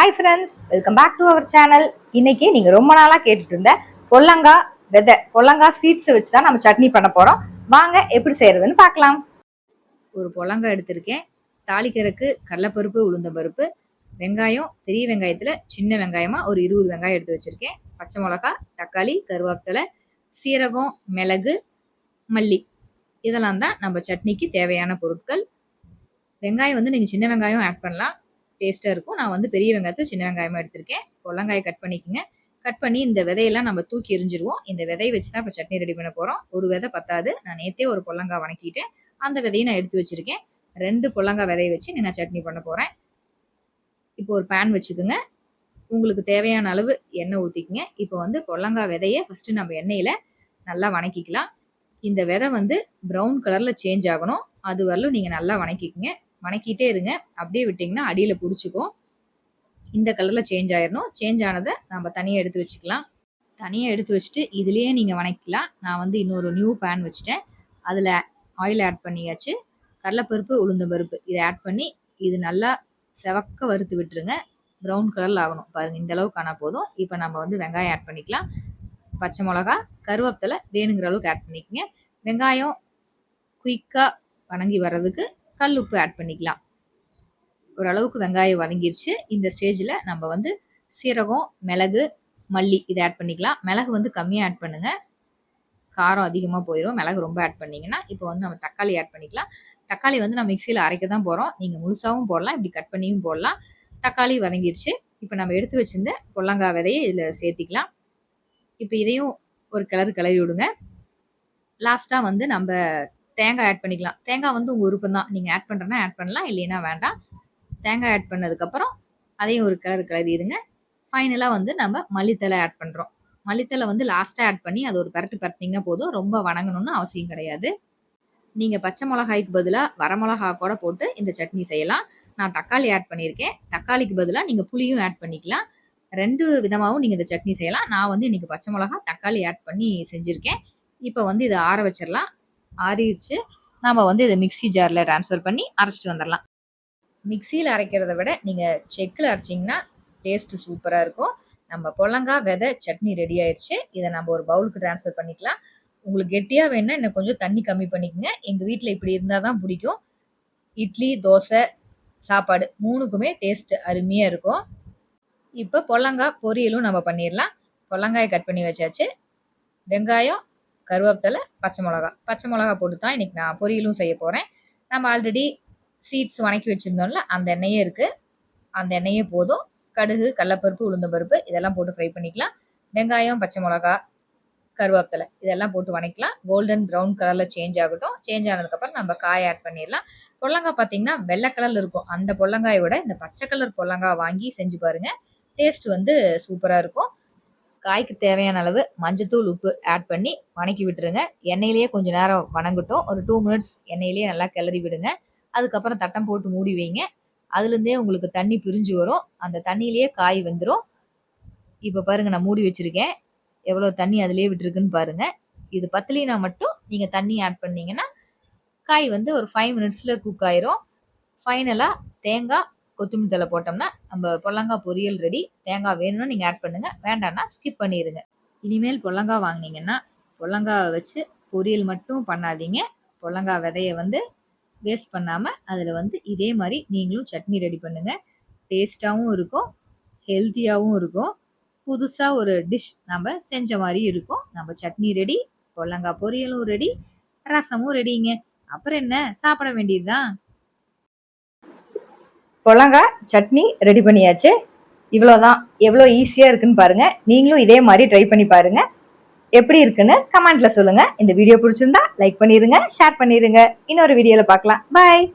Hi friends, welcome back to our channel. இன்னைக்கு நீங்க ரொம்ப நாளா கேட்டுட்டு இருந்த பொல்லங்காய் சீட்ஸ் வச்சு தான் நம்ம சட்னி பண்ண போறோம். வாங்க எப்படி செய்யறதுன்னு பார்க்கலாம். ஒரு பொல்லங்காய் எடுத்திருக்கேன். தாளிக்கிறதுக்கு கடலைப்பருப்பு, உளுந்தம்பருப்பு, வெங்காயம், பெரிய வெங்காயத்துல சின்ன வெங்காயமா ஒரு 20 வெங்காயம் எடுத்து வச்சிருக்கேன். பச்சை மிளகாய், தக்காளி, கருவேப்பிலை, சீரகம், மிளகு, மல்லி, இதெல்லாம் தான் நம்ம சட்னிக்கு தேவையான பொருட்கள். வெங்காயம் வந்து நீங்க சின்ன வெங்காயம் ஆட் பண்ணலாம், டேஸ்டா இருக்கும். நான் வந்து பெரிய வெங்காயத்தை சின்ன வெங்காயமா எடுத்திருக்கேன். பொல்லங்காயை கட் பண்ணிக்கோங்க. கட் பண்ணி இந்த விதையெல்லாம் நம்ம தூக்கி எரிஞ்சிருவோம். இந்த விதையை வச்சு தான் இப்போ சட்னி ரெடி பண்ண போறோம். ஒரு விதை பத்தாது. நான் நேத்தே ஒரு பொல்லங்காய் வணக்கிட்டேன். அந்த விதையை நான் எடுத்து வச்சிருக்கேன். 2 பொல்லங்காய் விதையை வச்சு நான் சட்னி பண்ண போறேன். இப்போ ஒரு பேன் வச்சுக்கோங்க. உங்களுக்கு தேவையான அளவு எண்ணெய் ஊற்றிக்குங்க. இப்போ வந்து பொல்லங்காய் விதையை ஃபர்ஸ்ட் நம்ம எண்ணெயில நல்லா வணக்கிக்கலாம். இந்த விதை வந்து ப்ரௌன் கலர்ல சேஞ்ச் ஆகணும். அது வரலும் நீங்க நல்லா வணக்கிக்குங்க. வணக்கிட்டே இருங்க. அப்படியே விட்டிங்கன்னா அடியில் பிடிச்சிக்கும். இந்த கலரில் சேஞ்ச் ஆயிடணும். சேஞ்ச் ஆனதை நம்ம தனியாக எடுத்து வச்சுக்கலாம். தனியாக எடுத்து வச்சுட்டு இதுலேயே நீங்கள் வணக்கிக்கலாம். நான் வந்து இன்னொரு நியூ பேன் வச்சுட்டேன். அதில் ஆயில் ஆட் பண்ணியாச்சு. கடலைப்பருப்பு, உளுந்தம்பருப்பு இதை ஆட் பண்ணி இது நல்லா செவக்க வறுத்து விட்டுருங்க. ப்ரௌன் கலரில் ஆகணும். பாருங்கள், இந்த அளவுக்கு ஆனால் போதும். இப்போ நம்ம வந்து வெங்காயம் ஆட் பண்ணிக்கலாம். பச்சை மிளகா, கருவேப்பிலை வேணுங்கிற அளவுக்கு ஆட் பண்ணிக்கோங்க. வெங்காயம் குயிக்காக வணங்கி வர்றதுக்கு கல் உப்பு ஆட் பண்ணிக்கலாம். ஓரளவுக்கு வெங்காயம் வதங்கிருச்சு. இந்த ஸ்டேஜில் நம்ம வந்து சீரகம், மிளகு, மல்லி இதை ஆட் பண்ணிக்கலாம். மிளகு வந்து கம்மியாக ஆட் பண்ணுங்க, காரம் அதிகமாக போயிடும். மிளகு ரொம்ப ஆட் பண்ணிங்கன்னா. இப்போ வந்து நம்ம தக்காளி ஆட் பண்ணிக்கலாம். தக்காளி வந்து நம்ம மிக்சியில் அரைக்க தான் போகிறோம். நீங்கள் முழுசாகவும் போடலாம், இப்படி கட் பண்ணியும் போடலாம். தக்காளி வதங்கிருச்சு. இப்போ நம்ம எடுத்து வச்சிருந்த பொல்லங்காய் விதையை இதில் சேர்த்திக்கலாம். இப்போ இதையும் ஒரு கிளறி விடுங்க. லாஸ்ட்டாக வந்து நம்ம தேங்காய் ஆட் பண்ணிக்கலாம். தேங்காய் வந்து உங்கள் விருப்பம் தான். நீங்கள் ஆட் பண்ணுறேன்னா ஆட் பண்ணலாம், இல்லைன்னா வேண்டாம். தேங்காய் ஆட் பண்ணதுக்கப்புறம் அதையும் ஒரு கிளறிடுங்க. ஃபைனலாக வந்து நம்ம மல்லித்தலை ஆட் பண்ணுறோம். மல்லித்தலை வந்து லாஸ்ட்டாக ஆட் பண்ணி அது ஒரு பரட்டிங்கன்னா போதும். ரொம்ப வணங்கணும்னு அவசியம் கிடையாது. நீங்கள் பச்சை மிளகாய்க்கு பதிலாக வரமிளகா கூட போட்டு இந்த சட்னி செய்யலாம். நான் தக்காளி ஆட் பண்ணியிருக்கேன். தக்காளிக்கு பதிலாக நீங்கள் புளியும் ஆட் பண்ணிக்கலாம். 2 விதமாகவும் நீங்கள் இந்த சட்னி செய்யலாம். நான் வந்து இன்றைக்கி பச்சை மிளகா, தக்காளி ஆட் பண்ணி செஞ்சுருக்கேன். இப்போ வந்து இதை ஆற வச்சிடலாம். ஆறிடுச்சு. நம்ம வந்து இதை மிக்சி ஜாரில் ட்ரான்ஸ்ஃபர் பண்ணி அரைச்சிட்டு வந்துடலாம். மிக்சியில் அரைக்கிறத விட நீங்கள் செக்கில் அரைச்சிங்கன்னா டேஸ்ட்டு சூப்பராக இருக்கும். நம்ம பொல்லங்காய் விதை சட்னி ரெடி ஆயிடுச்சு. இதை நம்ம ஒரு பவுலுக்கு ட்ரான்ஸ்ஃபர் பண்ணிக்கலாம். உங்களுக்கு கெட்டியாக வேணும்னா இன்னும் கொஞ்சம் தண்ணி கம்மி பண்ணிக்கோங்க. எங்கள் வீட்டில் இப்படி இருந்தால் தான் பிடிக்கும். இட்லி, தோசை, சாப்பாடு 3க்குமே டேஸ்ட்டு அருமையாக இருக்கும். இப்போ பொல்லங்காய் பொரியலும் நம்ம பண்ணிடலாம். பொல்லங்காயை கட் பண்ணி வச்சாச்சு. வெங்காயம், கருவேப்பிலை, பச்சை மிளகா போட்டு தான் இன்றைக்கி நான் பொரியலும் செய்ய போகிறேன். நம்ம ஆல்ரெடி சீட்ஸ் வணக்கி வச்சுருந்தோம்ல, அந்த எண்ணெயே இருக்குது. அந்த எண்ணெயே போதும். கடுகு, கடலைப்பருப்பு, உளுந்தம்பருப்பு இதெல்லாம் போட்டு ஃப்ரை பண்ணிக்கலாம். வெங்காயம், பச்சை மிளகா, கருவேப்பிலை இதெல்லாம் போட்டு வணக்கலாம். கோல்டன் ப்ரௌன் கலரில் சேஞ்ச் ஆகட்டும். சேஞ்ச் ஆனதுக்கப்புறம் நம்ம காய் ஆட் பண்ணிடலாம். பொல்லங்காய் பார்த்தீங்கன்னா வெள்ளை கலரில் இருக்கும். அந்த பொல்லங்காயோட இந்த பச்சை கலர் பொல்லங்காய் வாங்கி செஞ்சு பாருங்கள். டேஸ்ட் வந்து சூப்பராக இருக்கும். காய்க்கு தேவையான அளவு மஞ்சத்தூள், உப்பு ஆட் பண்ணி வணக்கி விட்டுருங்க. எண்ணெயிலேயே கொஞ்சம் நேரம் வணங்கட்டும். ஒரு 2 மினிட்ஸ் எண்ணெயிலேயே நல்லா கிளறி விடுங்க. அதுக்கப்புறம் தட்டம் போட்டு மூடி வைங்க. அதுலேருந்தே உங்களுக்கு தண்ணி பிரிஞ்சு வரும். அந்த தண்ணியிலேயே காய் வெந்துடும். இப்போ பாருங்கள், நான் மூடி வச்சுருக்கேன். எவ்வளோ தண்ணி அதிலே விட்டுருக்குன்னு பாருங்கள். இது பத்தலினா மட்டும் நீங்கள் தண்ணி ஆட் பண்ணிங்கன்னா காய் வந்து ஒரு 5 மினிட்ஸில் குக் ஆயிரும். ஃபைனலாக தேங்காய், கொத்தமல்லி தழை போட்டோம்னா நம்ம பொல்லங்காய் பொரியல் ரெடி. தேங்காய் வேணும்னா நீங்கள் ஆட் பண்ணுங்கள், வேண்டாம்னா ஸ்கிப் பண்ணிடுங்க. இனிமேல் பொல்லங்காய் வாங்கினீங்கன்னா பொல்லங்காய் வச்சு பொரியல் மட்டும் பண்ணாதீங்க. பொல்லங்காய் விதையை வந்து வேஸ்ட் பண்ணாமல் அதில் வந்து இதே மாதிரி நீங்களும் சட்னி ரெடி பண்ணுங்கள். டேஸ்ட்டாகவும் இருக்கும், ஹெல்த்தியாகவும் இருக்கும். புதுசாக ஒரு டிஷ் நம்ம செஞ்ச மாதிரி இருக்கும். நம்ம சட்னி ரெடி, பொல்லங்காய் பொரியலும் ரெடி, ரசமும் ரெடிங்க. அப்புறம் என்ன, சாப்பிட வேண்டியது தான். பொல்லங்காய் சட்னி ரெடி பண்ணியாச்சு. இவ்வளோதான். எவ்வளோ ஈஸியாக இருக்குன்னு பாருங்கள். நீங்களும் இதே மாதிரி ட்ரை பண்ணி பாருங்கள். எப்படி இருக்குன்னு கமெண்ட்ல சொல்லுங்க. இந்த வீடியோ பிடிச்சிருந்தா லைக் பண்ணிருங்க, ஷேர் பண்ணிருங்க. இன்னொரு வீடியோல பார்க்கலாம். பாய்.